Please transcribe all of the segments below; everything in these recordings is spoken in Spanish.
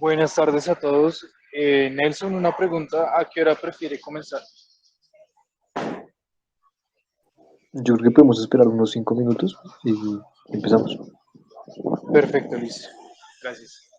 Buenas tardes a todos. Nelson, una pregunta, ¿a qué hora prefiere comenzar? Yo creo que podemos esperar unos 5 minutos y empezamos. Perfecto, listo. Gracias.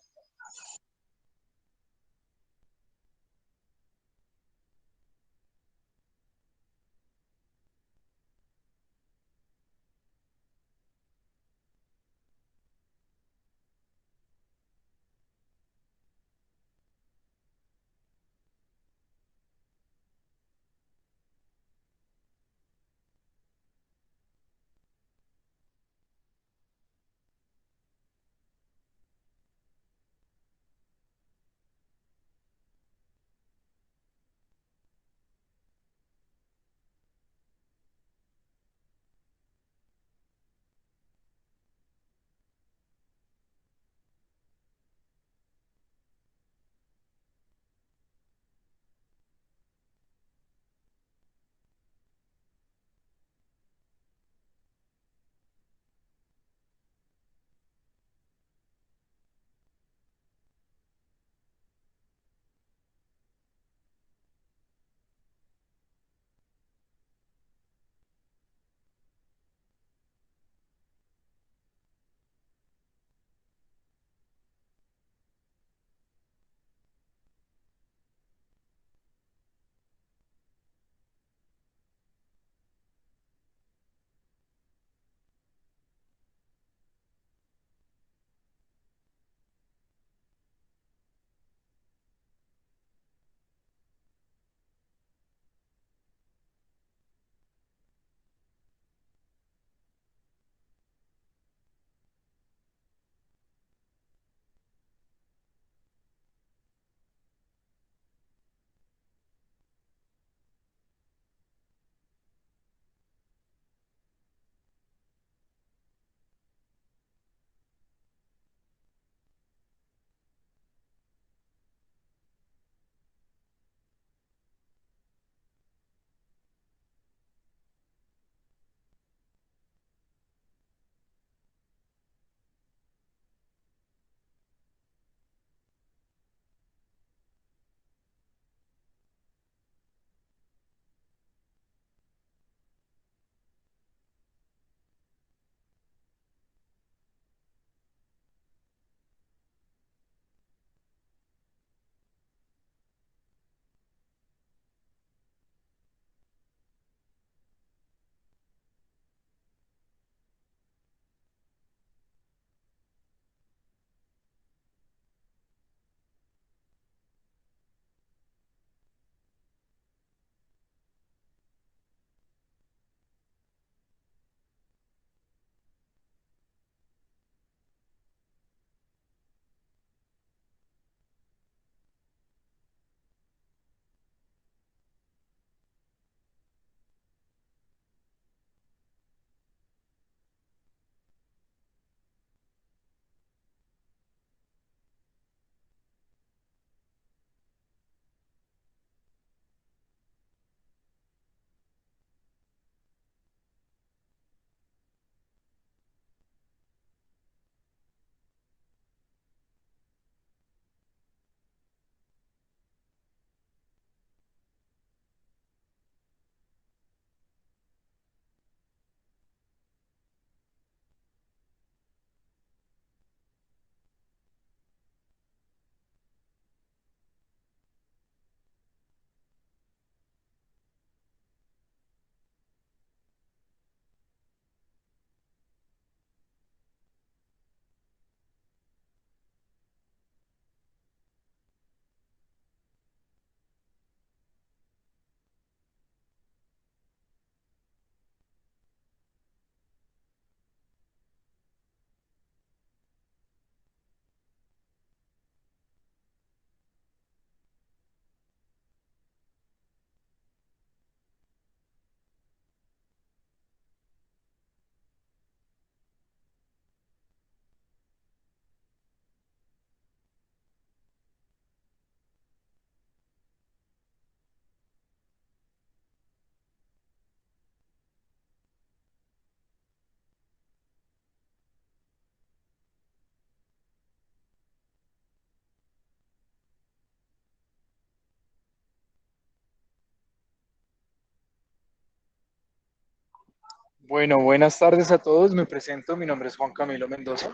Bueno, buenas tardes a todos. Me presento. Mi nombre es Juan Camilo Mendoza,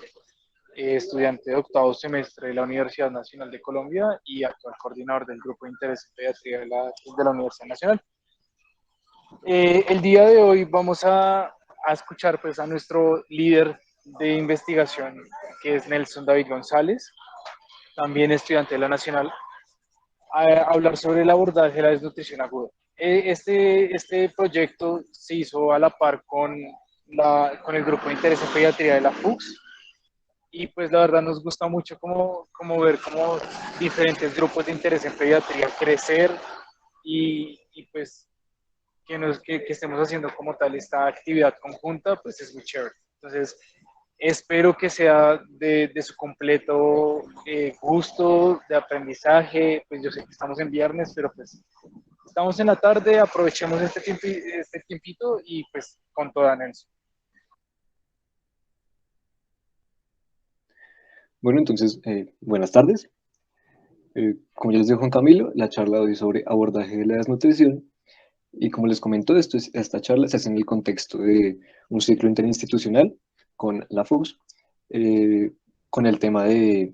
estudiante de octavo semestre de la Universidad Nacional de Colombia y actual coordinador del Grupo de Interés en Pediatría de la Universidad Nacional. El día de hoy vamos a escuchar pues, a nuestro líder de investigación, que es Nelson David González, también estudiante de la Nacional, a hablar sobre el abordaje de la desnutrición aguda. Este proyecto se hizo a la par con el grupo de interés en pediatría de la FUCS y pues la verdad nos gusta mucho como ver cómo diferentes grupos de interés en pediatría crecer y pues que estemos haciendo como tal esta actividad conjunta, pues es muy chévere. Entonces, espero que sea de su completo gusto, de aprendizaje, pues yo sé que estamos en viernes, pero pues estamos en la tarde, aprovechemos este tiempito y pues con toda Nelson. Bueno, entonces, buenas tardes. Como ya les dijo Juan Camilo, la charla de hoy es sobre abordaje de la desnutrición. Y como les comento, esta charla se hace en el contexto de un ciclo interinstitucional con la FUCS, eh, con el tema de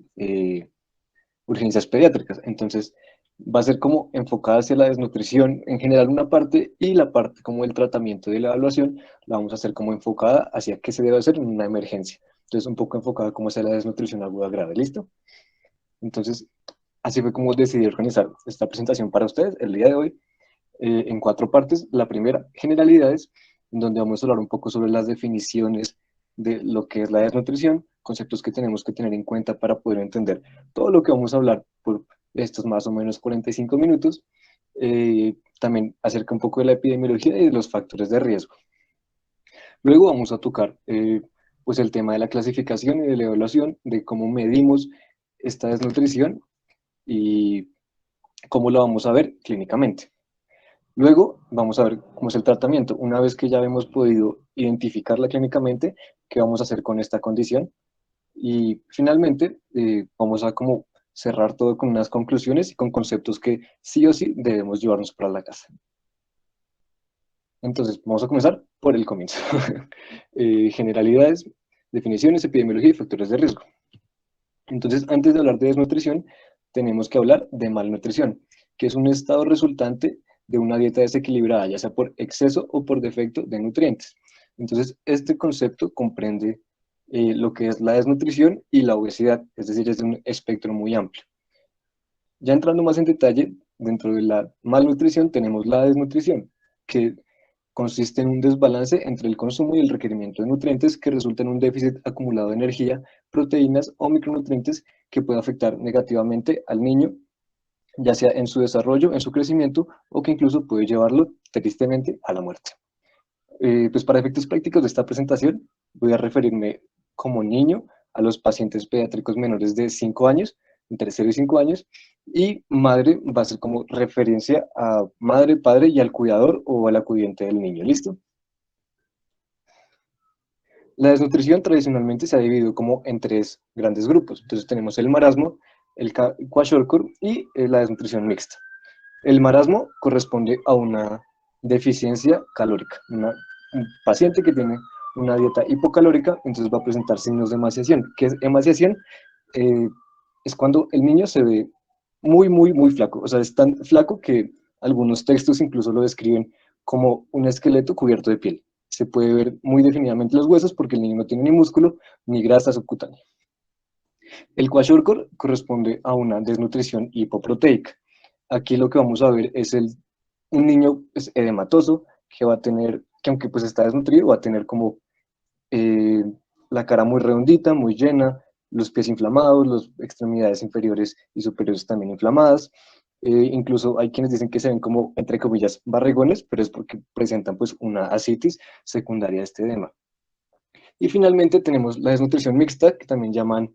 urgencias pediátricas. Entonces, va a ser como enfocada hacia la desnutrición en general una parte y la parte como el tratamiento de la evaluación la vamos a hacer como enfocada hacia qué se debe hacer en una emergencia. Entonces, un poco enfocada como hacia la desnutrición aguda grave. ¿Listo? Entonces, así fue como decidí organizar esta presentación para ustedes el día de hoy en cuatro partes. La primera, generalidades, en donde vamos a hablar un poco sobre las definiciones de lo que es la desnutrición, conceptos que tenemos que tener en cuenta para poder entender todo lo que vamos a hablar por estos más o menos 45 minutos. También acerca un poco de la epidemiología y de los factores de riesgo. Luego vamos a tocar pues el tema de la clasificación y de la evaluación, de cómo medimos esta desnutrición y cómo lo vamos a ver clínicamente. Luego vamos a ver cómo es el tratamiento. Una vez que ya hemos podido identificarla clínicamente, qué vamos a hacer con esta condición. Y finalmente vamos a como cerrar todo con unas conclusiones y con conceptos que sí o sí debemos llevarnos para la casa. Entonces, vamos a comenzar por el comienzo. Generalidades, definiciones, epidemiología y factores de riesgo. Entonces, antes de hablar de desnutrición, tenemos que hablar de malnutrición, que es un estado resultante de una dieta desequilibrada, ya sea por exceso o por defecto de nutrientes. Entonces, este concepto comprende lo que es la desnutrición y la obesidad, es decir, es de un espectro muy amplio. Ya entrando más en detalle, dentro de la malnutrición tenemos la desnutrición, que consiste en un desbalance entre el consumo y el requerimiento de nutrientes que resulta en un déficit acumulado de energía, proteínas o micronutrientes que puede afectar negativamente al niño, ya sea en su desarrollo, en su crecimiento o que incluso puede llevarlo tristemente a la muerte. Pues para efectos prácticos de esta presentación voy a referirme como niño a los pacientes pediátricos menores de 5 años, entre 0 y 5 años, y madre va a ser como referencia a madre, padre y al cuidador o al acudiente del niño. ¿Listo? La desnutrición tradicionalmente se ha dividido como en tres grandes grupos. Entonces tenemos el marasmo, el kwashiorkor y la desnutrición mixta. El marasmo corresponde a una deficiencia calórica. Un paciente que tiene una dieta hipocalórica, entonces va a presentar signos de emaciación. ¿Qué es emaciación? Eh, es cuando el niño se ve muy, muy, muy flaco. O sea, es tan flaco que algunos textos incluso lo describen como un esqueleto cubierto de piel. Se puede ver muy definidamente los huesos porque el niño no tiene ni músculo ni grasa subcutánea. El kwashiorkor corresponde a una desnutrición hipoproteica. Aquí lo que vamos a ver es un niño edematoso que va a tener, que aunque pues está desnutrido, va a tener como eh, la cara muy redondita, muy llena, los pies inflamados, las extremidades inferiores y superiores también inflamadas. Incluso hay quienes dicen que se ven como, entre comillas, barrigones, pero es porque presentan pues una ascitis secundaria a este edema. Y finalmente tenemos la desnutrición mixta, que también llaman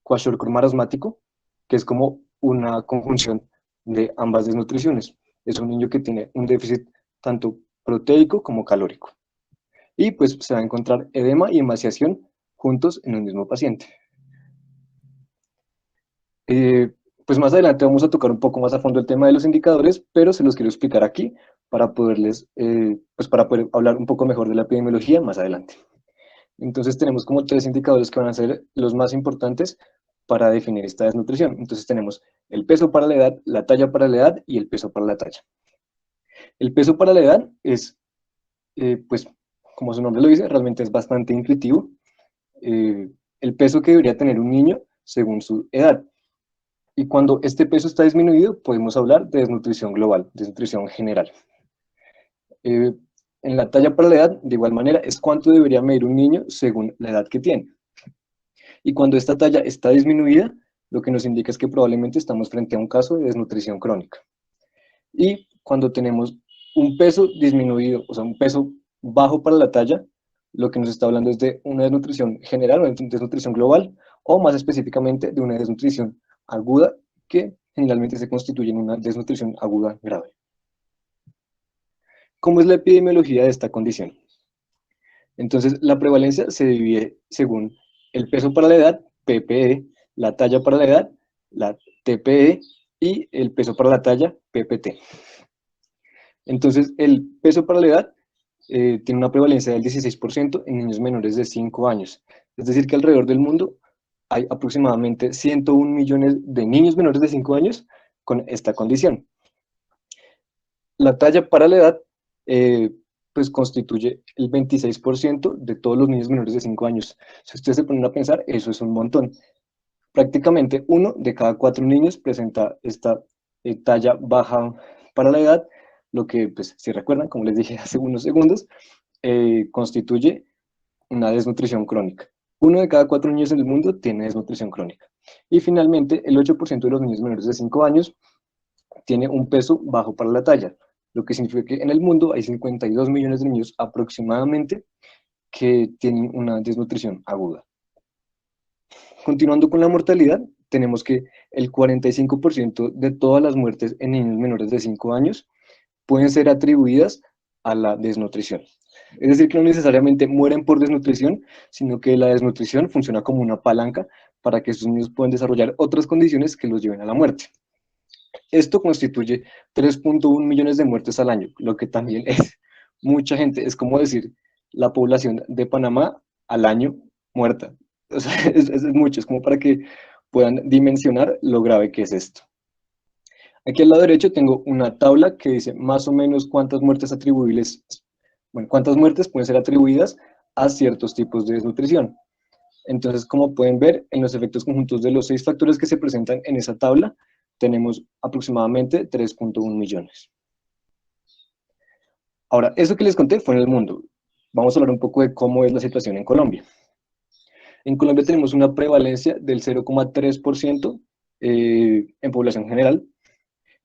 kwashiorkor marasmático, que es como una conjunción de ambas desnutriciones. Es un niño que tiene un déficit tanto proteico como calórico. Y pues se va a encontrar edema y emaciación juntos en un mismo paciente. Pues más adelante vamos a tocar un poco más a fondo el tema de los indicadores, pero se los quiero explicar aquí para poderles, pues para poder hablar un poco mejor de la epidemiología más adelante. Entonces tenemos como tres indicadores que van a ser los más importantes para definir esta desnutrición. Entonces tenemos el peso para la edad, la talla para la edad y el peso para la talla. El peso para la edad es, pues, como su nombre lo dice, realmente es bastante intuitivo. El peso que debería tener un niño según su edad. Y cuando este peso está disminuido, podemos hablar de desnutrición global, desnutrición general. Eh, en la talla para la edad, de igual manera, es cuánto debería medir un niño según la edad que tiene. Y cuando esta talla está disminuida, lo que nos indica es que probablemente estamos frente a un caso de desnutrición crónica. Y cuando tenemos un peso disminuido, o sea, un peso bajo para la talla, lo que nos está hablando es de una desnutrición general, una desnutrición global, o más específicamente de una desnutrición aguda, que generalmente se constituye en una desnutrición aguda grave. ¿Cómo es la epidemiología de esta condición? Entonces, la prevalencia se divide según el peso para la edad, PPE, la talla para la edad, la TPE, y el peso para la talla, PPT. Entonces, el peso para la edad tiene una prevalencia del 16% en niños menores de 5 años. Es decir, que alrededor del mundo hay aproximadamente 101 millones de niños menores de 5 años con esta condición. La talla para la edad pues constituye el 26% de todos los niños menores de 5 años. Si ustedes se ponen a pensar, eso es un montón. Prácticamente 1 de cada 4 niños presenta esta talla baja para la edad, lo que, pues, si recuerdan, como les dije hace unos segundos, constituye una desnutrición crónica. 1 de cada 4 niños en el mundo tiene desnutrición crónica. Y finalmente, el 8% de los niños menores de 5 años tiene un peso bajo para la talla, lo que significa que en el mundo hay 52 millones de niños aproximadamente que tienen una desnutrición aguda. Continuando con la mortalidad, tenemos que el 45% de todas las muertes en niños menores de 5 años pueden ser atribuidas a la desnutrición. Es decir, que no necesariamente mueren por desnutrición, sino que la desnutrición funciona como una palanca para que estos niños puedan desarrollar otras condiciones que los lleven a la muerte. Esto constituye 3.1 millones de muertes al año, lo que también es mucha gente. Es como decir la población de Panamá al año muerta. O sea, es mucho, es como para que puedan dimensionar lo grave que es esto. Aquí al lado derecho tengo una tabla que dice más o menos cuántas muertes atribuibles, bueno, cuántas muertes pueden ser atribuidas a ciertos tipos de desnutrición. Entonces, como pueden ver, en los efectos conjuntos de los 6 factores que se presentan en esa tabla, tenemos aproximadamente 3.1 millones. Ahora, eso que les conté fue en el mundo. Vamos a hablar un poco de cómo es la situación en Colombia. En Colombia tenemos una prevalencia del 0,3% en población general.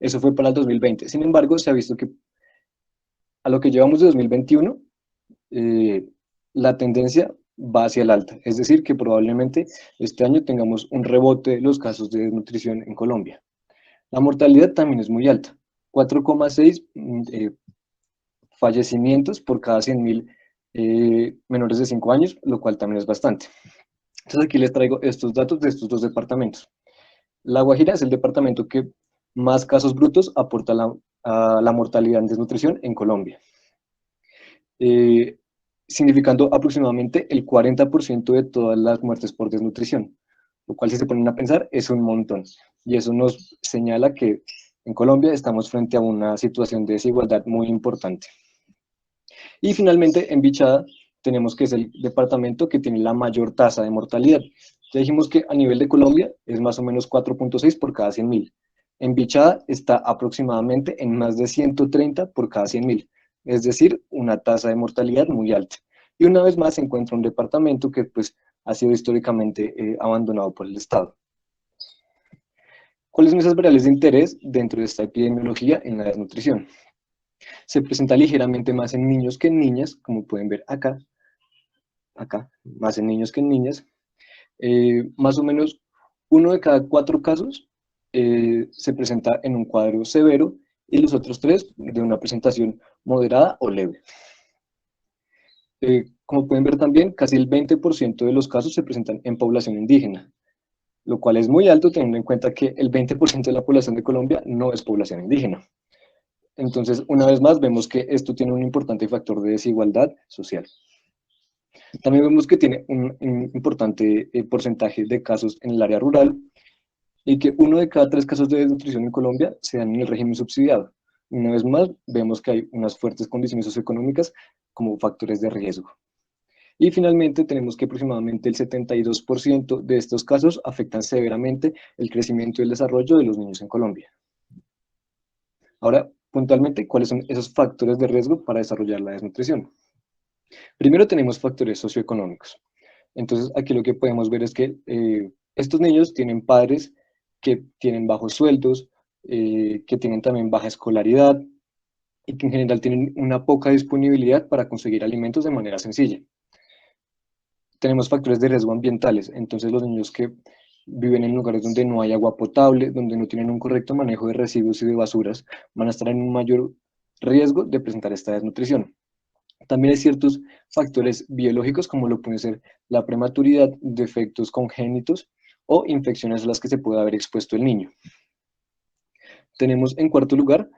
Eso fue para el 2020. Sin embargo, se ha visto que a lo que llevamos de 2021, la tendencia va hacia el alta. Es decir, que probablemente este año tengamos un rebote de los casos de desnutrición en Colombia. La mortalidad también es muy alta, 4,6 fallecimientos por cada 100.000 menores de 5 años, lo cual también es bastante. Entonces aquí les traigo estos datos de estos dos departamentos. La Guajira es el departamento que más casos brutos aporta a la mortalidad en desnutrición en Colombia, significando aproximadamente el 40% de todas las muertes por desnutrición, lo cual, si se ponen a pensar, es un montón. Y eso nos señala que en Colombia estamos frente a una situación de desigualdad muy importante. Y finalmente, en Bichada, tenemos que es el departamento que tiene la mayor tasa de mortalidad. Ya dijimos que a nivel de Colombia es más o menos 4.6 por cada 100.000. En Bichada está aproximadamente en más de 130 por cada 100.000, es decir, una tasa de mortalidad muy alta. Y una vez más se encuentra un departamento que, pues, ha sido históricamente abandonado por el Estado. ¿Cuáles son esas variables de interés dentro de esta epidemiología en la desnutrición? Se presenta ligeramente más en niños que en niñas, como pueden ver acá, más en niños que en niñas. Más o menos 1 de cada 4 casos se presenta en un cuadro severo y los otros 3 de una presentación moderada o leve. Como pueden ver también, casi el 20% de los casos se presentan en población indígena, lo cual es muy alto teniendo en cuenta que el 20% de la población de Colombia no es población indígena. Entonces, una vez más, vemos que esto tiene un importante factor de desigualdad social. También vemos que tiene un importante porcentaje de casos en el área rural y que 1 de cada 3 casos de desnutrición en Colombia se dan en el régimen subsidiado. Una vez más, vemos que hay unas fuertes condiciones socioeconómicas como factores de riesgo. Y finalmente tenemos que aproximadamente el 72% de estos casos afectan severamente el crecimiento y el desarrollo de los niños en Colombia. Ahora, puntualmente, ¿cuáles son esos factores de riesgo para desarrollar la desnutrición? Primero tenemos factores socioeconómicos. Entonces, aquí lo que podemos ver es que estos niños tienen padres que tienen bajos sueldos, que tienen también baja escolaridad y que en general tienen una poca disponibilidad para conseguir alimentos de manera sencilla. Tenemos factores de riesgo ambientales, entonces los niños que viven en lugares donde no hay agua potable, donde no tienen un correcto manejo de residuos y de basuras, van a estar en un mayor riesgo de presentar esta desnutrición. También hay ciertos factores biológicos, como lo puede ser la prematuridad, defectos congénitos o infecciones a las que se puede haber expuesto el niño. Tenemos en cuarto lugar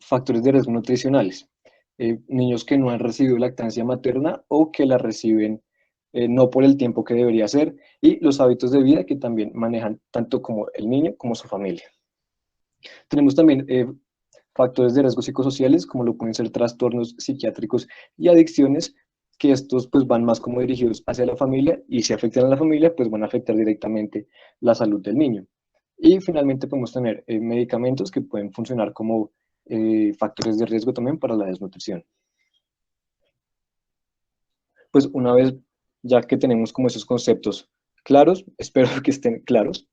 factores de riesgo nutricionales. Niños que no han recibido lactancia materna o que la reciben no por el tiempo que debería ser, y los hábitos de vida que también manejan tanto como el niño como su familia. Tenemos también factores de riesgo psicosociales, como lo pueden ser trastornos psiquiátricos y adicciones, que estos pues van más como dirigidos hacia la familia, y si afectan a la familia, pues van a afectar directamente la salud del niño. Y finalmente podemos tener medicamentos que pueden funcionar como factores de riesgo también para la desnutrición. Pues una vez ya que tenemos como esos conceptos claros, espero que estén claros,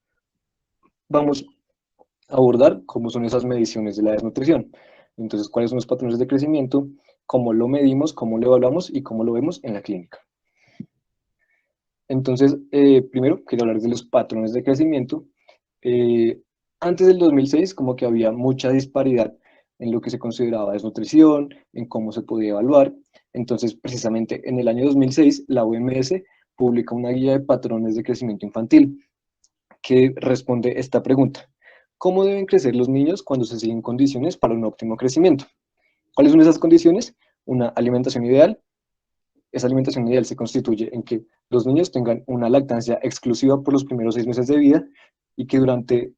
vamos a abordar cómo son esas mediciones de la desnutrición. Entonces, cuáles son los patrones de crecimiento, cómo lo medimos, cómo lo evaluamos y cómo lo vemos en la clínica. Entonces, primero quiero hablar de los patrones de crecimiento. Antes del 2006, como que había mucha disparidad en lo que se consideraba desnutrición, en cómo se podía evaluar. Entonces, precisamente en el año 2006, la OMS publica una guía de patrones de crecimiento infantil que responde esta pregunta: ¿cómo deben crecer los niños cuando se siguen condiciones para un óptimo crecimiento? ¿Cuáles son esas condiciones? Una alimentación ideal. Esa alimentación ideal se constituye en que los niños tengan una lactancia exclusiva por los primeros 6 meses de vida y que durante,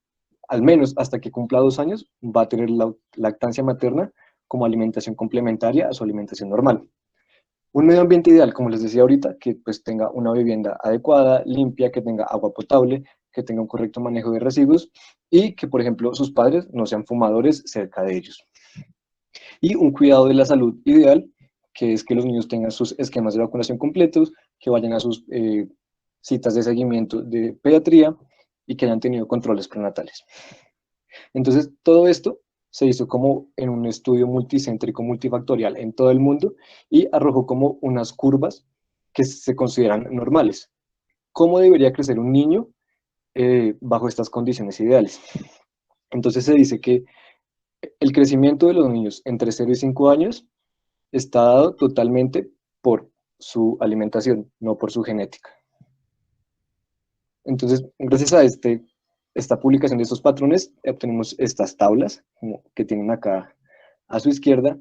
al menos hasta que cumpla 2 años, va a tener la lactancia materna como alimentación complementaria a su alimentación normal. Un medio ambiente ideal, como les decía ahorita, que pues tenga una vivienda adecuada, limpia, que tenga agua potable, que tenga un correcto manejo de residuos y que, por ejemplo, sus padres no sean fumadores cerca de ellos. Y un cuidado de la salud ideal, que es que los niños tengan sus esquemas de vacunación completos, que vayan a sus citas de seguimiento de pediatría y que hayan tenido controles prenatales. Entonces, todo esto se hizo como en un estudio multicéntrico, multifactorial en todo el mundo y arrojó como unas curvas que se consideran normales. ¿Cómo debería crecer un niño bajo estas condiciones ideales? Entonces se dice que el crecimiento de los niños entre 0 y 5 años está dado totalmente por su alimentación, no por su genética. Entonces, gracias a esta publicación de estos patrones, obtenemos estas tablas que tienen acá a su izquierda,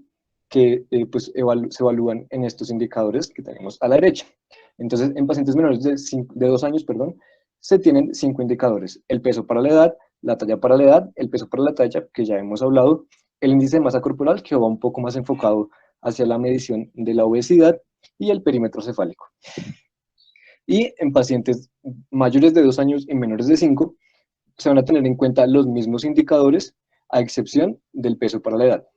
que pues se evalúan en estos indicadores que tenemos a la derecha. Entonces, en pacientes menores de 2 años, se tienen 5 indicadores: el peso para la edad, la talla para la edad, el peso para la talla, que ya hemos hablado, el índice de masa corporal, que va un poco más enfocado hacia la medición de la obesidad, y el perímetro cefálico. Y en pacientes mayores de 2 años y menores de 5, se van a tener en cuenta los mismos indicadores, a excepción del peso para la edad.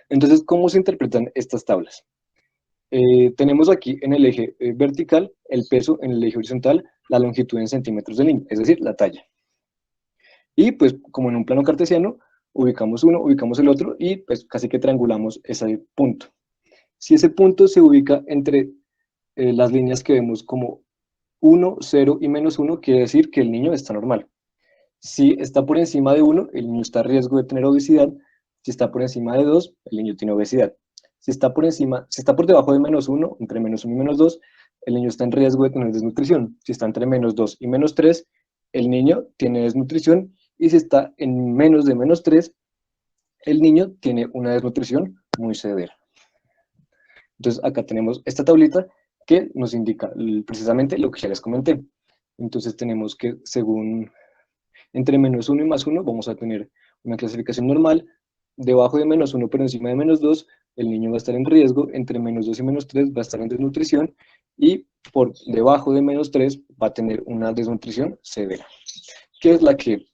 Entonces, ¿cómo se interpretan estas tablas? Tenemos aquí en el eje vertical el peso, en el eje horizontal la longitud en centímetros del niño, es decir, la talla. Y pues como en un plano cartesiano, ubicamos uno, ubicamos el otro y pues casi que triangulamos ese punto. Si ese punto se ubica entre las líneas que vemos como 1, 0 y -1, quiere decir que el niño está normal. Si está por encima de 1, el niño está a riesgo de tener obesidad. Si está por encima de 2, el niño tiene obesidad. Si está por debajo de -1, entre -1 y -2, el niño está en riesgo de tener desnutrición. Si está entre -2 y -3, el niño tiene desnutrición. Y si está en menos de -3, el niño tiene una desnutrición muy severa. Entonces acá tenemos esta tablita que nos indica precisamente lo que ya les comenté. Entonces tenemos que según entre -1 y +1 vamos a tener una clasificación normal, debajo de -1 pero encima de -2 el niño va a estar en riesgo, entre -2 y -3 va a estar en desnutrición y por debajo de -3 va a tener una desnutrición severa, que es la que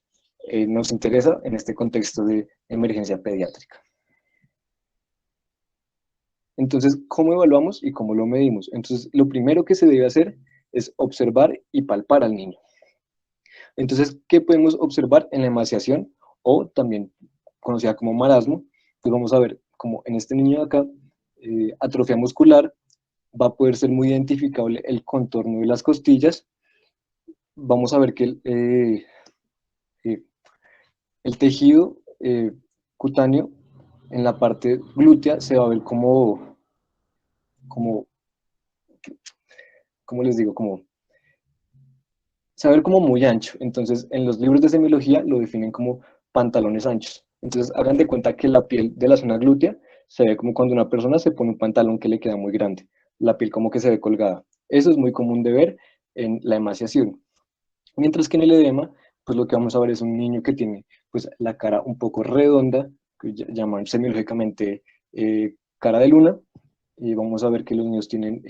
nos interesa en este contexto de emergencia pediátrica. Entonces, ¿cómo evaluamos y cómo lo medimos? Entonces, lo primero que se debe hacer es observar y palpar al niño. Entonces, ¿qué podemos observar en la emaciación o también conocida como marasmo? Pues vamos a ver, como en este niño de acá, atrofia muscular, va a poder ser muy identificable el contorno de las costillas. Vamos a ver que el tejido cutáneo en la parte glútea se va a ver como les digo, se va a ver como muy ancho. Entonces, en los libros de semiología lo definen como pantalones anchos. Entonces, hagan de cuenta que la piel de la zona glútea se ve como cuando una persona se pone un pantalón que le queda muy grande. La piel como que se ve colgada. Eso es muy común de ver en la emaciación. Mientras que en el edema, pues lo que vamos a ver es un niño que tiene pues la cara un poco redonda, que llaman semiológicamente cara de luna, y vamos a ver que los niños tienen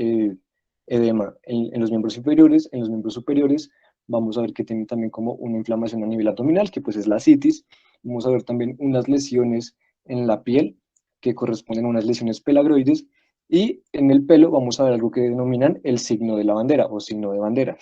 edema en los miembros inferiores, en los miembros superiores, vamos a ver que tienen también como una inflamación a nivel abdominal, que pues es la citis, vamos a ver también unas lesiones en la piel, que corresponden a unas lesiones pelagroides, y en el pelo vamos a ver algo que denominan el signo de la bandera o signo de bandera.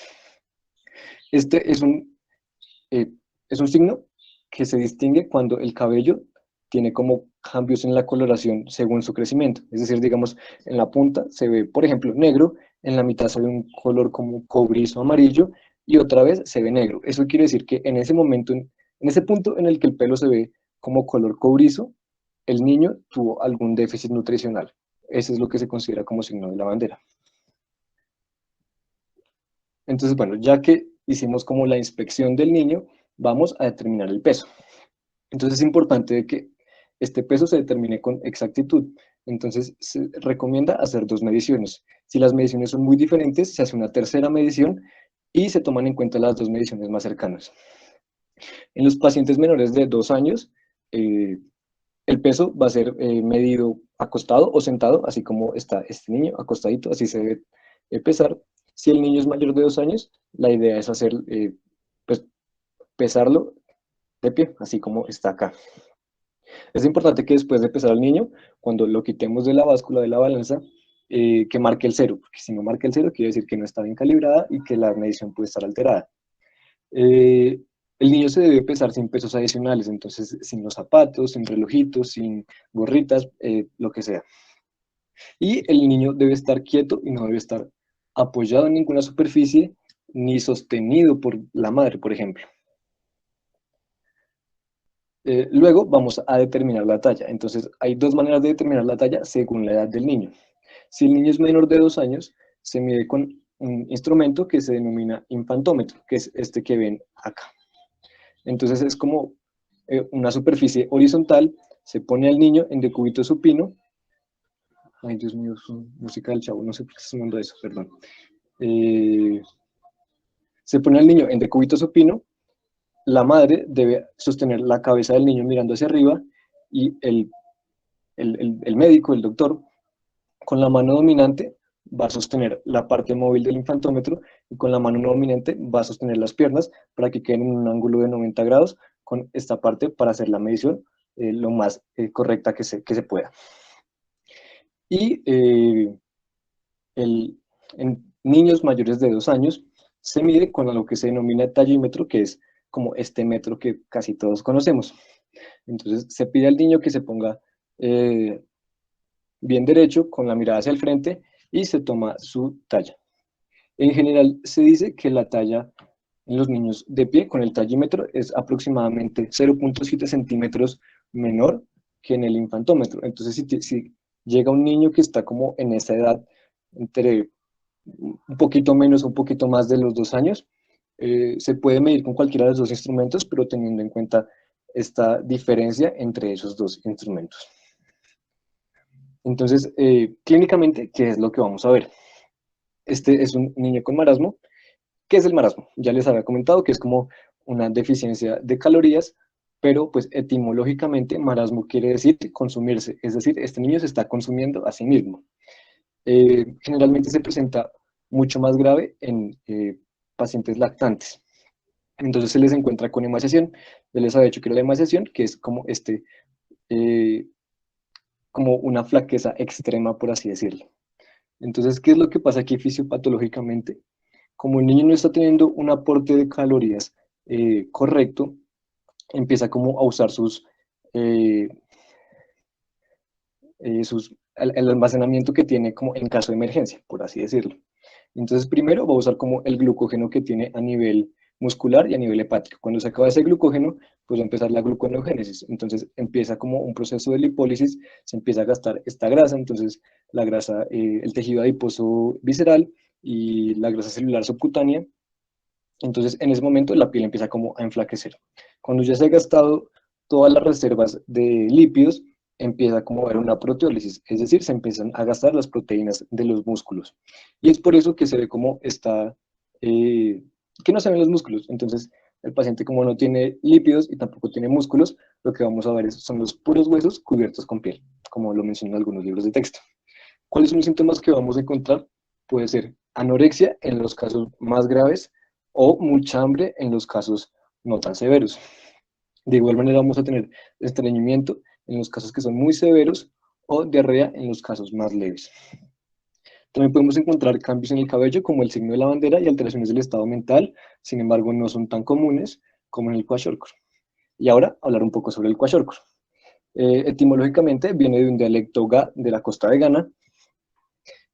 Este es un signo que se distingue cuando el cabello tiene como cambios en la coloración según su crecimiento. Es decir, digamos, en la punta se ve, por ejemplo, negro, en la mitad se ve un color como cobrizo amarillo y otra vez se ve negro. Eso quiere decir que en ese momento, en ese punto en el que el pelo se ve como color cobrizo, el niño tuvo algún déficit nutricional. Eso es lo que se considera como signo de la bandera. Entonces, bueno, ya que hicimos como la inspección del niño, vamos a determinar el peso. Entonces es importante que este peso se determine con exactitud. Entonces se recomienda hacer 2 mediciones. Si las mediciones son muy diferentes, se hace una tercera medición y se toman en cuenta las 2 mediciones más cercanas. En los pacientes menores de 2 años, el peso va a ser medido acostado o sentado, así como está este niño acostadito, así se debe pesar. Si el niño es mayor de 2 años, la idea es hacer, pues, pesarlo de pie, así como está acá. Es importante que después de pesar al niño, cuando lo quitemos de la báscula de la balanza, que marque el cero, porque si no marca el cero, quiere decir que no está bien calibrada y que la medición puede estar alterada. El niño se debe pesar sin pesos adicionales, entonces sin los zapatos, sin relojitos, sin gorritas, lo que sea. Y el niño debe estar quieto y no debe estar apoyado en ninguna superficie ni sostenido por la madre, por ejemplo. Luego vamos a determinar la talla. Entonces hay 2 maneras de determinar la talla según la edad del niño. Si el niño es menor de 2 años, se mide con un instrumento que se denomina infantómetro, que es este que ven acá. Entonces es como una superficie horizontal, se pone al niño en decúbito supino. Ay, Dios mío, es música del Chavo, no sé por qué estoy sonando eso, perdón. Se pone al niño en decúbito supino, la madre debe sostener la cabeza del niño mirando hacia arriba y el médico, el doctor, con la mano dominante va a sostener la parte móvil del infantómetro y con la mano no dominante va a sostener las piernas para que queden en un ángulo de 90 grados con esta parte para hacer la medición lo más correcta que se pueda. Y en niños mayores de 2 años se mide con lo que se denomina tallímetro, que es como este metro que casi todos conocemos. Entonces se pide al niño que se ponga bien derecho, con la mirada hacia el frente, y se toma su talla. En general se dice que la talla en los niños de pie con el tallímetro es aproximadamente 0.7 centímetros menor que en el infantómetro. Entonces si llega un niño que está como en esa edad, entre un poquito menos, un poquito más de los 2 años, se puede medir con cualquiera de los 2 instrumentos, pero teniendo en cuenta esta diferencia entre esos dos instrumentos. Entonces, clínicamente, ¿qué es lo que vamos a ver? Este es un niño con marasmo. ¿Qué es el marasmo? Ya les había comentado que es como una deficiencia de calorías, pero pues etimológicamente marasmo quiere decir consumirse, es decir, este niño se está consumiendo a sí mismo. Generalmente se presenta mucho más grave en pacientes lactantes. Entonces se les encuentra con emaciación. Ya les había dicho que era la emaciación, que es como eh, como una flaqueza extrema, por así decirlo. Entonces, ¿qué es lo que pasa aquí fisiopatológicamente? Como el niño no está teniendo un aporte de calorías correcto, empieza como a usar eh, el almacenamiento que tiene como en caso de emergencia, por así decirlo. Entonces, primero va a usar como el glucógeno que tiene a nivel muscular y a nivel hepático. Cuando se acaba ese glucógeno, pues va a empezar la gluconeogénesis. Entonces, empieza como un proceso de lipólisis, se empieza a gastar esta grasa, entonces la grasa, el tejido adiposo visceral y la grasa celular subcutánea. Entonces, en ese momento la piel empieza como a enflaquecer. Cuando ya se ha gastado todas las reservas de lípidos, empieza como a haber una proteólisis, es decir, se empiezan a gastar las proteínas de los músculos. Y es por eso que se ve como está, que no se ven los músculos. Entonces, el paciente como no tiene lípidos y tampoco tiene músculos, lo que vamos a ver son los puros huesos cubiertos con piel, como lo mencionan algunos libros de texto. ¿Cuáles son los síntomas que vamos a encontrar? Puede ser anorexia en los casos más graves o mucha hambre en los casos no tan severos. De igual manera vamos a tener estreñimiento en los casos que son muy severos o diarrea en los casos más leves. También podemos encontrar cambios en el cabello como el signo de la bandera y alteraciones del estado mental, sin embargo no son tan comunes como en el kwashiorkor. Y ahora hablar un poco sobre el kwashiorkor. Etimológicamente viene de un dialecto ga de la costa de Ghana,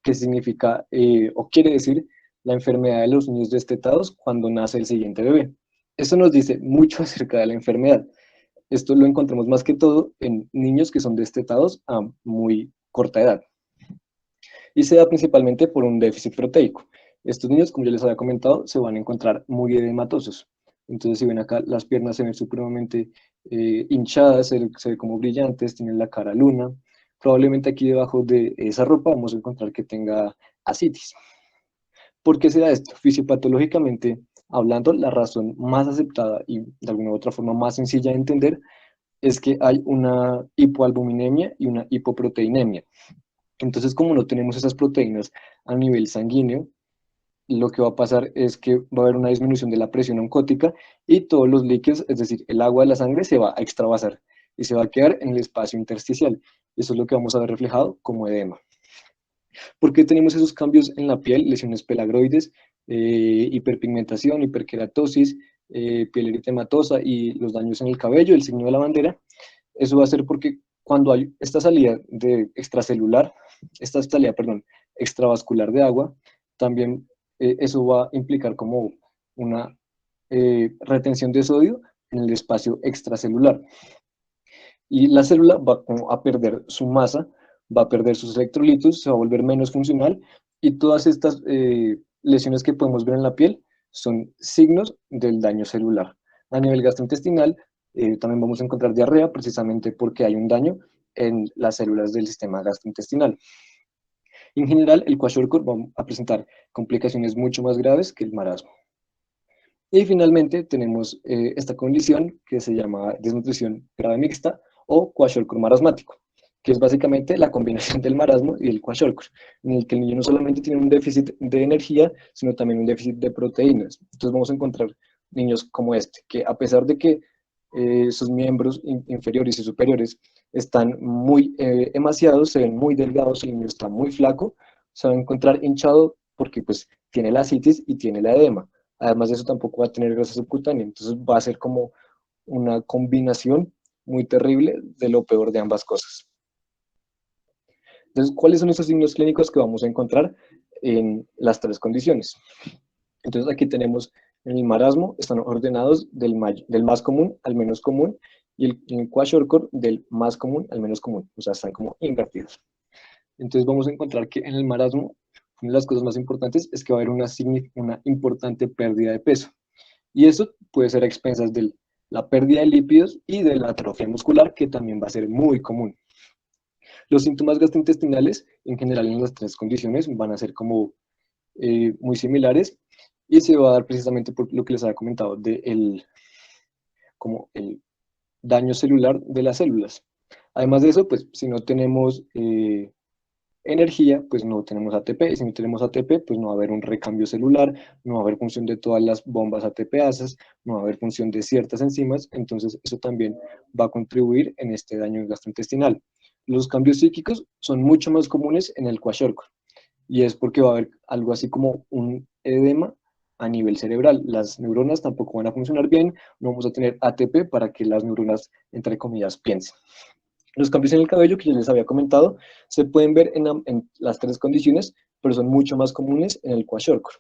que significa o quiere decir la enfermedad de los niños destetados cuando nace el siguiente bebé. Esto nos dice mucho acerca de la enfermedad. Esto lo encontramos más que todo en niños que son destetados a muy corta edad. Y se da principalmente por un déficit proteico. Estos niños, como ya les había comentado, se van a encontrar muy edematosos. Entonces, si ven acá, las piernas se ven supremamente hinchadas, se ve como brillantes, tienen la cara luna. Probablemente aquí debajo de esa ropa vamos a encontrar que tenga ascitis. ¿Por qué se da esto? Fisiopatológicamente hablando, la razón más aceptada y de alguna u otra forma más sencilla de entender es que hay una hipoalbuminemia y una hipoproteinemia. Entonces, como no tenemos esas proteínas a nivel sanguíneo, lo que va a pasar es que va a haber una disminución de la presión oncótica y todos los líquidos, es decir, el agua de la sangre se va a extravasar y se va a quedar en el espacio intersticial. Eso es lo que vamos a ver reflejado como edema. ¿Por qué tenemos esos cambios en la piel? Lesiones pelagroides, hiperpigmentación, hiperkeratosis, piel eritematosa y los daños en el cabello, el signo de la bandera. Eso va a ser porque cuando hay esta salida de extracelular, esta salida, perdón, extravascular de agua, también eso va a implicar como una retención de sodio en el espacio extracelular. Y la célula va a perder su masa, va a perder sus electrolitos, se va a volver menos funcional y todas estas lesiones que podemos ver en la piel son signos del daño celular. A nivel gastrointestinal también vamos a encontrar diarrea precisamente porque hay un daño en las células del sistema gastrointestinal. En general, el kwashiorkor va a presentar complicaciones mucho más graves que el marasmo. Y finalmente tenemos esta condición que se llama desnutrición grave mixta o kwashiorkor marasmático, que es básicamente la combinación del marasmo y el kwashiorkor, en el que el niño no solamente tiene un déficit de energía, sino también un déficit de proteínas. Entonces vamos a encontrar niños como este, que a pesar de que sus miembros inferiores y superiores están muy emaciados, se ven muy delgados, el niño está muy flaco, se va a encontrar hinchado porque pues tiene la citis y tiene la edema. Además de eso tampoco va a tener grasa subcutánea, entonces va a ser como una combinación muy terrible de lo peor de ambas cosas. Entonces, ¿cuáles son esos signos clínicos que vamos a encontrar en las tres condiciones? Entonces, aquí tenemos en el marasmo, están ordenados del más común al menos común, y el kwashiorkor del más común al menos común, o sea, están como invertidos. Entonces, vamos a encontrar que en el marasmo, una de las cosas más importantes es que va a haber una importante pérdida de peso. Y eso puede ser a expensas del la pérdida de lípidos y de la atrofia muscular, que también va a ser muy común. Los síntomas gastrointestinales, en general en las tres condiciones, van a ser como muy similares y se va a dar precisamente por lo que les había comentado de como el daño celular de las células. Además de eso, pues si no tenemos energía, pues no tenemos ATP, y si no tenemos ATP, pues no va a haber un recambio celular, no va a haber función de todas las bombas ATPasas, no va a haber función de ciertas enzimas, entonces eso también va a contribuir en este daño gastrointestinal. Los cambios psíquicos son mucho más comunes en el kwashiorkor, y es porque va a haber algo así como un edema a nivel cerebral. Las neuronas tampoco van a funcionar bien, no vamos a tener ATP para que las neuronas, entre comillas, piensen. Los cambios en el cabello que yo les había comentado se pueden ver en las tres condiciones, pero son mucho más comunes en el kwashiorkor.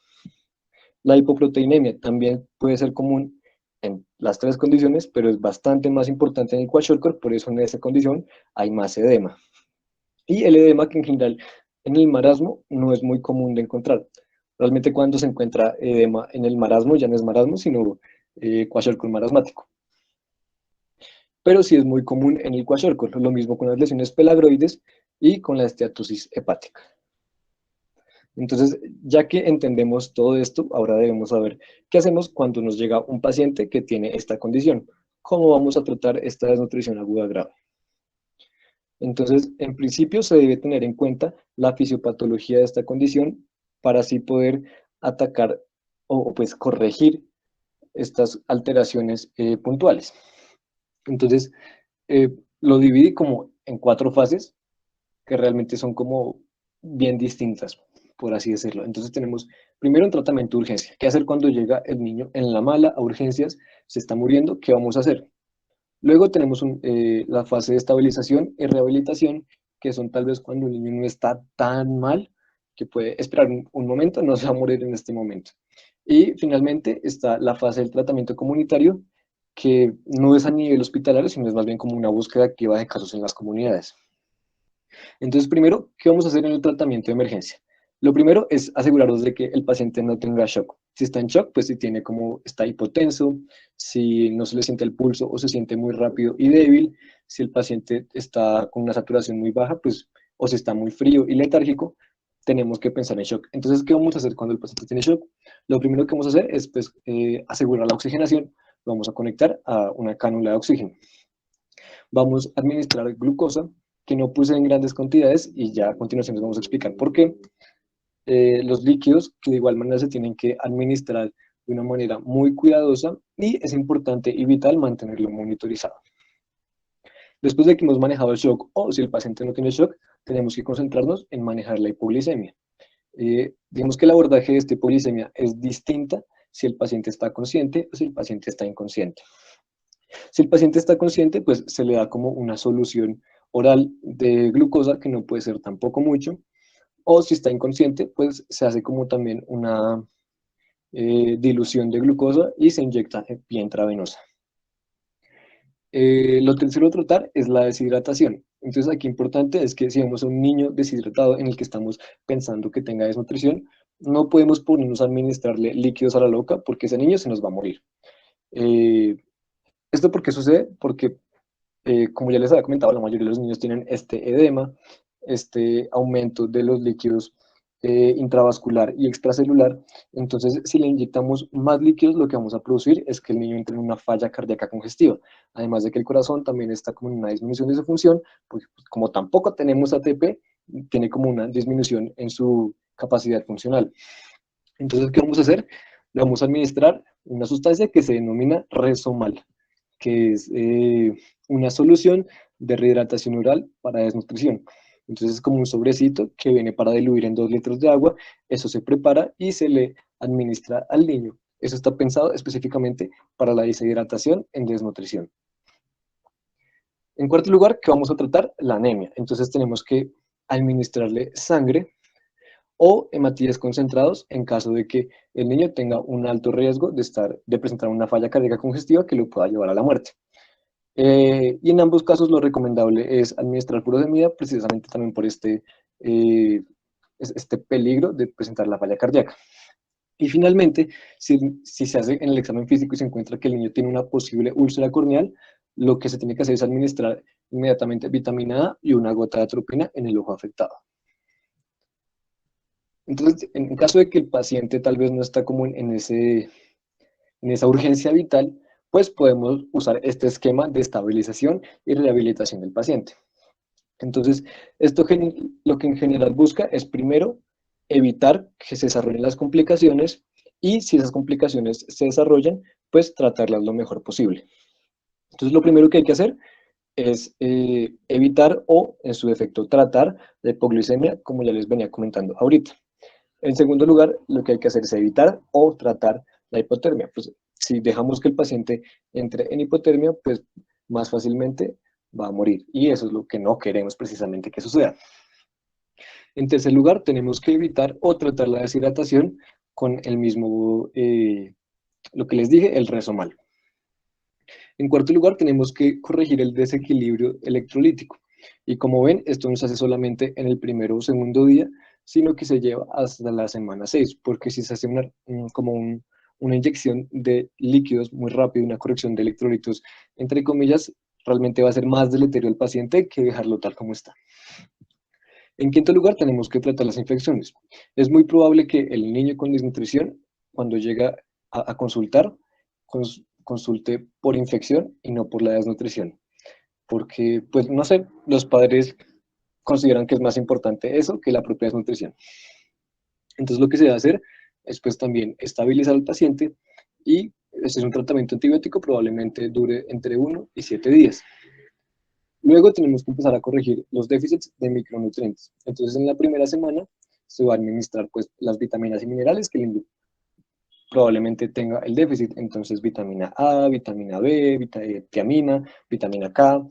La hipoproteinemia también puede ser común en las tres condiciones, pero es bastante más importante en el kwashiorkor, por eso en esa condición hay más edema. Y el edema que en general en el marasmo no es muy común de encontrar. Realmente cuando se encuentra edema en el marasmo ya no es marasmo, sino kwashiorkor marasmático. Pero sí es muy común en el kwashiorkor, lo mismo con las lesiones pelagroides y con la esteatosis hepática. Entonces, ya que entendemos todo esto, ahora debemos saber qué hacemos cuando nos llega un paciente que tiene esta condición. ¿Cómo vamos a tratar esta desnutrición aguda grave? Entonces, en principio se debe tener en cuenta la fisiopatología de esta condición para así poder atacar o pues corregir estas alteraciones puntuales. Entonces, eh, lo dividí como en 4 fases que realmente son como bien distintas, por así decirlo. Entonces tenemos primero un tratamiento de urgencia. ¿Qué hacer cuando llega el niño en la mala a urgencias, se está muriendo? ¿Qué vamos a hacer? Luego tenemos la fase de estabilización y rehabilitación, que son tal vez cuando el niño no está tan mal, que puede esperar un momento, no se va a morir en este momento. Y finalmente está la fase del tratamiento comunitario, que no es a nivel hospitalario, sino es más bien como una búsqueda activa de casos en las comunidades. Entonces, primero, ¿qué vamos a hacer en el tratamiento de emergencia? Lo primero es asegurarnos de que el paciente no tenga shock. Si está en shock, pues si tiene como, está hipotenso, si no se le siente el pulso o se siente muy rápido y débil, si el paciente está con una saturación muy baja, pues, o si está muy frío y letárgico, tenemos que pensar en shock. Entonces, ¿qué vamos a hacer cuando el paciente tiene shock? Lo primero que vamos a hacer es pues, asegurar la oxigenación. Vamos a conectar a una cánula de oxígeno. Vamos a administrar glucosa, que no puse en grandes cantidades, y ya a continuación les vamos a explicar por qué. Los líquidos, que de igual manera se tienen que administrar de una manera muy cuidadosa, y es importante y vital mantenerlo monitorizado. Después de que hemos manejado el shock, o si el paciente no tiene shock, tenemos que concentrarnos en manejar la hipoglicemia. Digamos que el abordaje de esta hipoglicemia es distinta si el paciente está consciente o si el paciente está inconsciente. Si el paciente está consciente, pues se le da como una solución oral de glucosa, que no puede ser tampoco mucho, o si está inconsciente, pues se hace como también una dilución de glucosa y se inyecta vía intravenosa. Lo tercero a tratar es la deshidratación. Entonces aquí importante es que si vemos a un niño deshidratado en el que estamos pensando que tenga desnutrición, no podemos ponernos a administrarle líquidos a la loca porque ese niño se nos va a morir. ¿Esto por qué sucede? Porque como ya les había comentado, la mayoría de los niños tienen este edema, este aumento de los líquidos intravascular y extracelular. Entonces, si le inyectamos más líquidos, lo que vamos a producir es que el niño entre en una falla cardíaca congestiva. Además de que el corazón también está como en una disminución de su función, porque pues, como tampoco tenemos ATP, tiene como una disminución en su capacidad funcional. Entonces, ¿qué vamos a hacer? Le vamos a administrar una sustancia que se denomina Resomal, que es una solución de rehidratación oral para desnutrición. Entonces es como un sobrecito que viene para diluir en 2 litros de agua, eso se prepara y se le administra al niño. Eso está pensado específicamente para la deshidratación en desnutrición. En cuarto lugar, ¿qué vamos a tratar? La anemia. Entonces tenemos que administrarle sangre o hematíes concentrados en caso de que el niño tenga un alto riesgo de presentar una falla cardíaca congestiva que lo pueda llevar a la muerte. Y en ambos casos lo recomendable es administrar furosemida, precisamente también por este peligro de presentar la falla cardíaca. Y finalmente, si se hace en el examen físico y se encuentra que el niño tiene una posible úlcera corneal, lo que se tiene que hacer es administrar inmediatamente vitamina A y una gota de atropina en el ojo afectado. Entonces, en caso de que el paciente tal vez no está como en esa urgencia vital, pues podemos usar este esquema de estabilización y rehabilitación del paciente. Entonces, esto lo que en general busca es primero evitar que se desarrollen las complicaciones y si esas complicaciones se desarrollan, pues tratarlas lo mejor posible. Entonces, lo primero que hay que hacer es evitar o, en su defecto, tratar la hipoglucemia, como ya les venía comentando ahorita. En segundo lugar, lo que hay que hacer es evitar o tratar la hipotermia. Pues si dejamos que el paciente entre en hipotermia, pues más fácilmente va a morir. Y eso es lo que no queremos precisamente que suceda. En tercer lugar, tenemos que evitar o tratar la deshidratación con el mismo, lo que les dije, el resomal. En cuarto lugar, tenemos que corregir el desequilibrio electrolítico. Y como ven, esto no se hace solamente en el primero o segundo día, sino que se lleva hasta la semana 6, porque si se hace una inyección de líquidos muy rápido, una corrección de electrolitos, entre comillas, realmente va a ser más deleterio al paciente que dejarlo tal como está. En quinto lugar, tenemos que tratar las infecciones. Es muy probable que el niño con desnutrición, cuando llega a consultar, consulte por infección y no por la desnutrición. Porque, pues, no sé, los padres consideran que es más importante eso que la propia desnutrición. Entonces, lo que se debe hacer es, pues, también estabilizar al paciente y este es un tratamiento antibiótico, probablemente dure entre 1 y 7 días. Luego tenemos que empezar a corregir los déficits de micronutrientes. Entonces, en la primera semana se va a administrar pues, las vitaminas y minerales que el individuo probablemente tenga el déficit. Entonces, vitamina A, vitamina B, tiamina, vitamina K,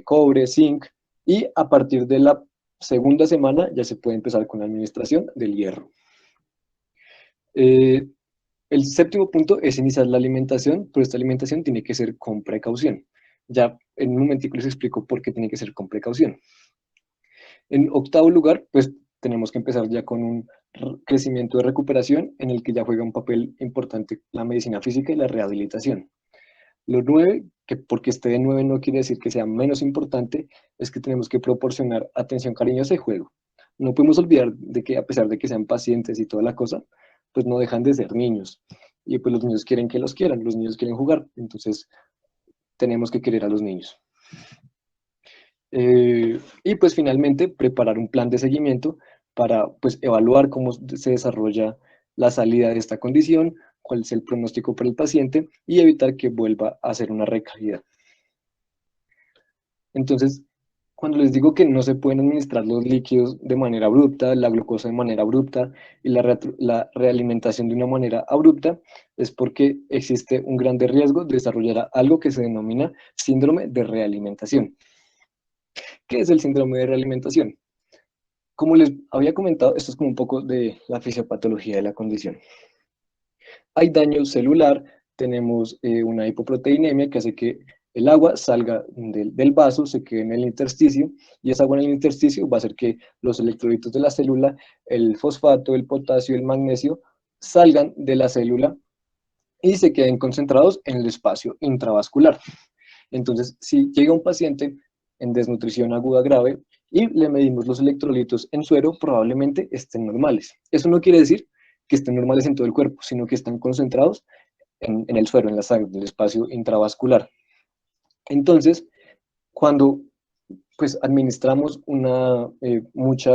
cobre, zinc. Y a partir de la segunda semana ya se puede empezar con la administración del hierro. El séptimo punto es iniciar la alimentación, pero esta alimentación tiene que ser con precaución. Ya en un momentico les explico por qué tiene que ser con precaución. En octavo lugar, pues tenemos que empezar ya con un crecimiento de recuperación en el que ya juega un papel importante la medicina física y la rehabilitación. Lo nueve, que porque esté de 9 no quiere decir que sea menos importante, es que tenemos que proporcionar atención cariñosa y juego. No podemos olvidar de que a pesar de que sean pacientes y toda la cosa, pues no dejan de ser niños. Y pues los niños quieren que los quieran, los niños quieren jugar, entonces tenemos que querer a los niños. Y pues finalmente preparar un plan de seguimiento para pues evaluar cómo se desarrolla la salida de esta condición, cuál es el pronóstico para el paciente y evitar que vuelva a hacer una recaída. Entonces, cuando les digo que no se pueden administrar los líquidos de manera abrupta, la glucosa de manera abrupta y la realimentación de una manera abrupta, es porque existe un grande riesgo de desarrollar algo que se denomina síndrome de realimentación. ¿Qué es el síndrome de realimentación? Como les había comentado, esto es como un poco de la fisiopatología de la condición. Hay daño celular, tenemos una hipoproteinemia que hace que el agua salga del vaso, se quede en el intersticio, y esa agua en el intersticio va a hacer que los electrolitos de la célula, el fosfato, el potasio, el magnesio, salgan de la célula y se queden concentrados en el espacio intravascular. Entonces, si llega un paciente en desnutrición aguda grave y le medimos los electrolitos en suero, probablemente estén normales. Eso no quiere decir que estén normales en todo el cuerpo, sino que están concentrados en el suero, en la sangre, en el espacio intravascular. Entonces, cuando pues administramos mucha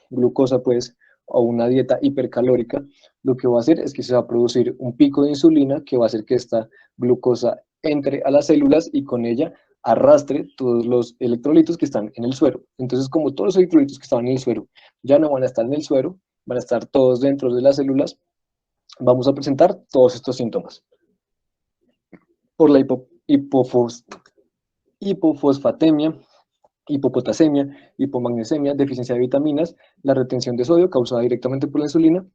glucosa pues o una dieta hipercalórica, lo que va a hacer es que se va a producir un pico de insulina que va a hacer que esta glucosa entre a las células y con ella arrastre todos los electrolitos que están en el suero. Entonces, como todos los electrolitos que estaban en el suero ya no van a estar en el suero, van a estar todos dentro de las células, vamos a presentar todos estos síntomas. Por la hipofosfatemia, hipopotasemia, hipomagnesemia, deficiencia de vitaminas, la retención de sodio causada directamente por la insulina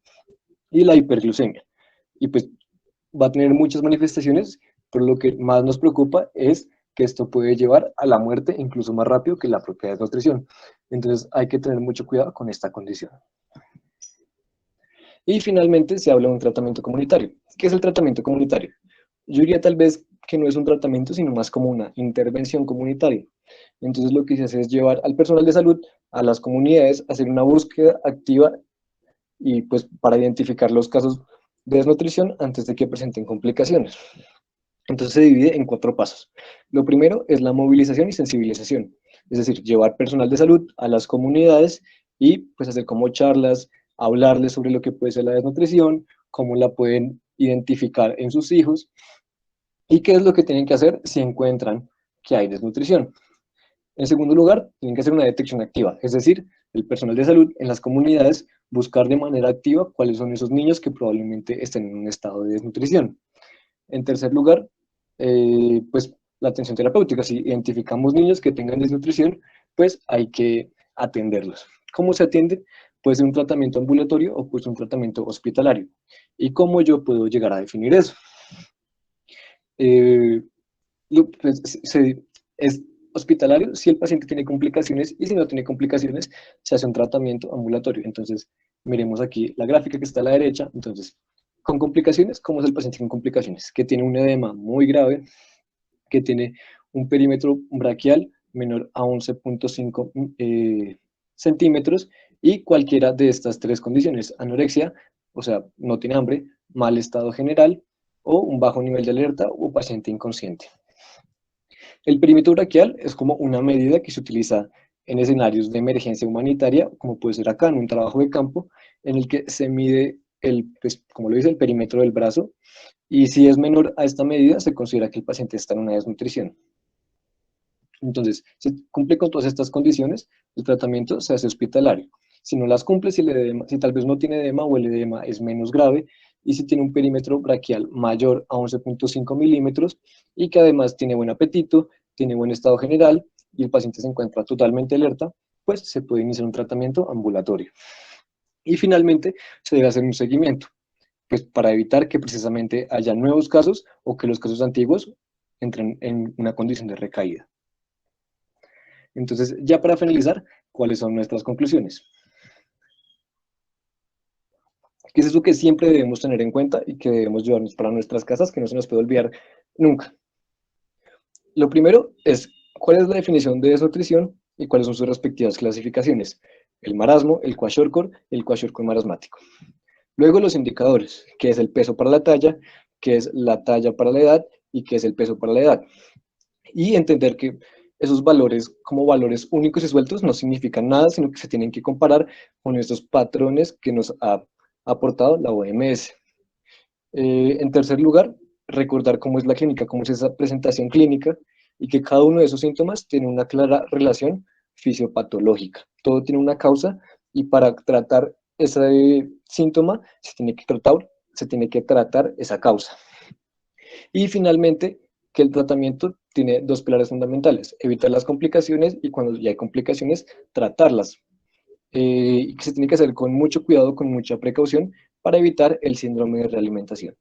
y la hiperglucemia. Y pues va a tener muchas manifestaciones, pero lo que más nos preocupa es que esto puede llevar a la muerte incluso más rápido que la propia desnutrición. Entonces hay que tener mucho cuidado con esta condición. Y finalmente se habla de un tratamiento comunitario. ¿Qué es el tratamiento comunitario? Yo diría tal vez que no es un tratamiento, sino más como una intervención comunitaria. Entonces lo que se hace es llevar al personal de salud a las comunidades a hacer una búsqueda activa y pues para identificar los casos de desnutrición antes de que presenten complicaciones. Entonces se divide en 4 pasos. Lo primero es la movilización y sensibilización, es decir, llevar personal de salud a las comunidades y pues hacer como charlas, hablarles sobre lo que puede ser la desnutrición, cómo la pueden identificar en sus hijos y qué es lo que tienen que hacer si encuentran que hay desnutrición. En segundo lugar, tienen que hacer una detección activa, es decir, el personal de salud en las comunidades buscar de manera activa cuáles son esos niños que probablemente estén en un estado de desnutrición. En tercer lugar, pues la atención terapéutica. Si identificamos niños que tengan desnutrición, pues hay que atenderlos. ¿Cómo se atiende? Puede ser un tratamiento ambulatorio o pues un tratamiento hospitalario. ¿Y cómo yo puedo llegar a definir eso? Eh, pues, es hospitalario si el paciente tiene complicaciones y si no tiene complicaciones, se hace un tratamiento ambulatorio. Entonces, miremos aquí la gráfica que está a la derecha. Entonces, con complicaciones, ¿cómo es el paciente con complicaciones? Que tiene un edema muy grave, que tiene un perímetro braquial menor a 11.5 centímetros y cualquiera de estas 3 condiciones, anorexia, o sea, no tiene hambre, mal estado general o un bajo nivel de alerta o paciente inconsciente. El perímetro braquial es como una medida que se utiliza en escenarios de emergencia humanitaria, como puede ser acá en un trabajo de campo, en el que se mide pues, como lo dice, el perímetro del brazo, y si es menor a esta medida, se considera que el paciente está en una desnutrición. Entonces, si cumple con todas estas condiciones, el tratamiento se hace hospitalario. Si no las cumple, si tal vez no tiene edema o el edema es menos grave, y si tiene un perímetro braquial mayor a 11.5 milímetros y que además tiene buen apetito, tiene buen estado general y el paciente se encuentra totalmente alerta, pues se puede iniciar un tratamiento ambulatorio. Y finalmente, se debe hacer un seguimiento, pues para evitar que precisamente haya nuevos casos o que los casos antiguos entren en una condición de recaída. Entonces, ya para finalizar, ¿cuáles son nuestras conclusiones? ¿Qué es eso que siempre debemos tener en cuenta y que debemos llevarnos para nuestras casas, que no se nos puede olvidar nunca? Lo primero es, ¿cuál es la definición de desnutrición y cuáles son sus respectivas clasificaciones? El marasmo, el kwashiorkor, el kwashiorkor marasmático. Luego los indicadores, qué es el peso para la talla, qué es la talla para la edad y qué es el peso para la edad. Y entender que esos valores como valores únicos y sueltos no significan nada, sino que se tienen que comparar con estos patrones que nos ha aportado la OMS. En tercer lugar, recordar cómo es la clínica, cómo es esa presentación clínica y que cada uno de esos síntomas tiene una clara relación fisiopatológica. Todo tiene una causa y para tratar ese síntoma se tiene que tratar esa causa. Y finalmente, que el tratamiento tiene 2 pilares fundamentales: evitar las complicaciones y cuando ya hay complicaciones, tratarlas. Y que se tiene que hacer con mucho cuidado, con mucha precaución, para evitar el síndrome de realimentación.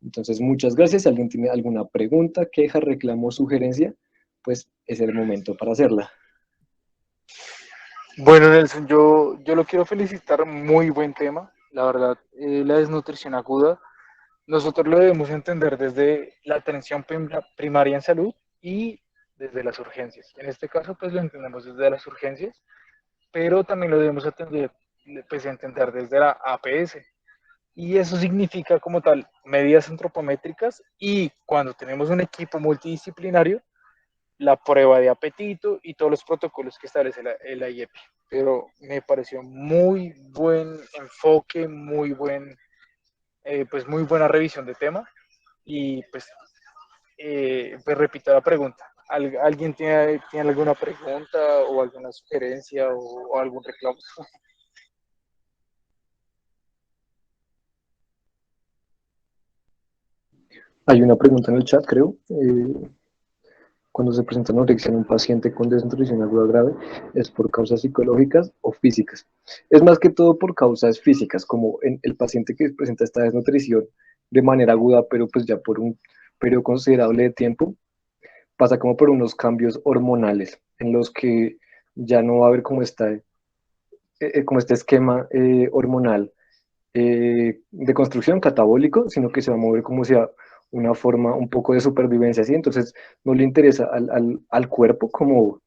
Entonces, muchas gracias. Si alguien tiene alguna pregunta, queja, reclamo, sugerencia, pues es el momento para hacerla. Bueno, Nelson, yo lo quiero felicitar, muy buen tema, la verdad. La desnutrición aguda, nosotros lo debemos entender desde la atención primaria en salud y desde las urgencias. En este caso, pues lo entendemos desde las urgencias, pero también lo debemos pues, entender desde la APS. Y eso significa como tal medidas antropométricas y cuando tenemos un equipo multidisciplinario, la prueba de apetito y todos los protocolos que establece el IEP. Pero me pareció muy buen enfoque, pues muy buena revisión de tema y pues repito la pregunta. ¿Alguien tiene alguna pregunta o alguna sugerencia o algún reclamo? Hay una pregunta en el chat, creo. Cuando se presenta anorexia en un paciente con desnutrición aguda grave, ¿es por causas psicológicas o físicas? Es más que todo por causas físicas, como en el paciente que presenta esta desnutrición de manera aguda, pero pues ya por un periodo considerable de tiempo, pasa como por unos cambios hormonales en los que ya no va a haber como este esquema hormonal de construcción catabólico, sino que se va a mover como sea una forma un poco de supervivencia, ¿sí? Entonces no le interesa al cuerpo como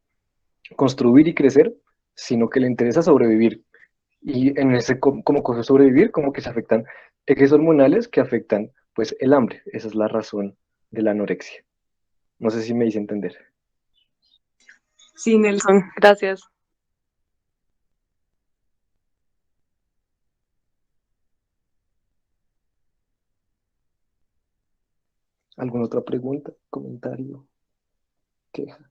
construir y crecer, sino que le interesa sobrevivir. Y en ese como cosa de sobrevivir, como que se afectan ejes hormonales que afectan pues el hambre. Esa es la razón de la anorexia. No sé si me hice entender. Sí, Nelson, gracias. ¿Alguna otra pregunta, comentario, queja?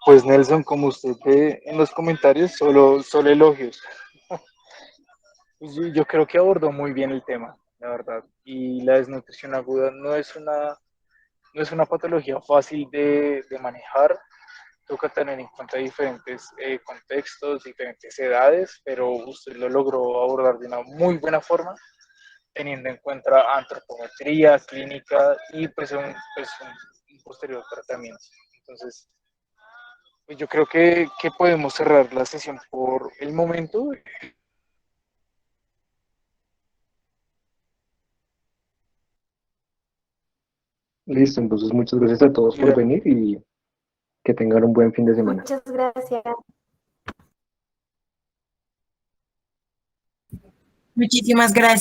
Pues Nelson, como usted ve en los comentarios, solo elogios. Pues yo creo que abordó muy bien el tema, la verdad. Y la desnutrición aguda no es una patología fácil de manejar. Toca tener en cuenta diferentes contextos, diferentes edades, pero usted lo logró abordar de una muy buena forma, teniendo en cuenta antropometría, clínica y un posterior tratamiento. Entonces, pues yo creo que podemos cerrar la sesión por el momento. Listo, entonces muchas gracias a todos por venir y que tengan un buen fin de semana. Muchas gracias. Muchísimas gracias.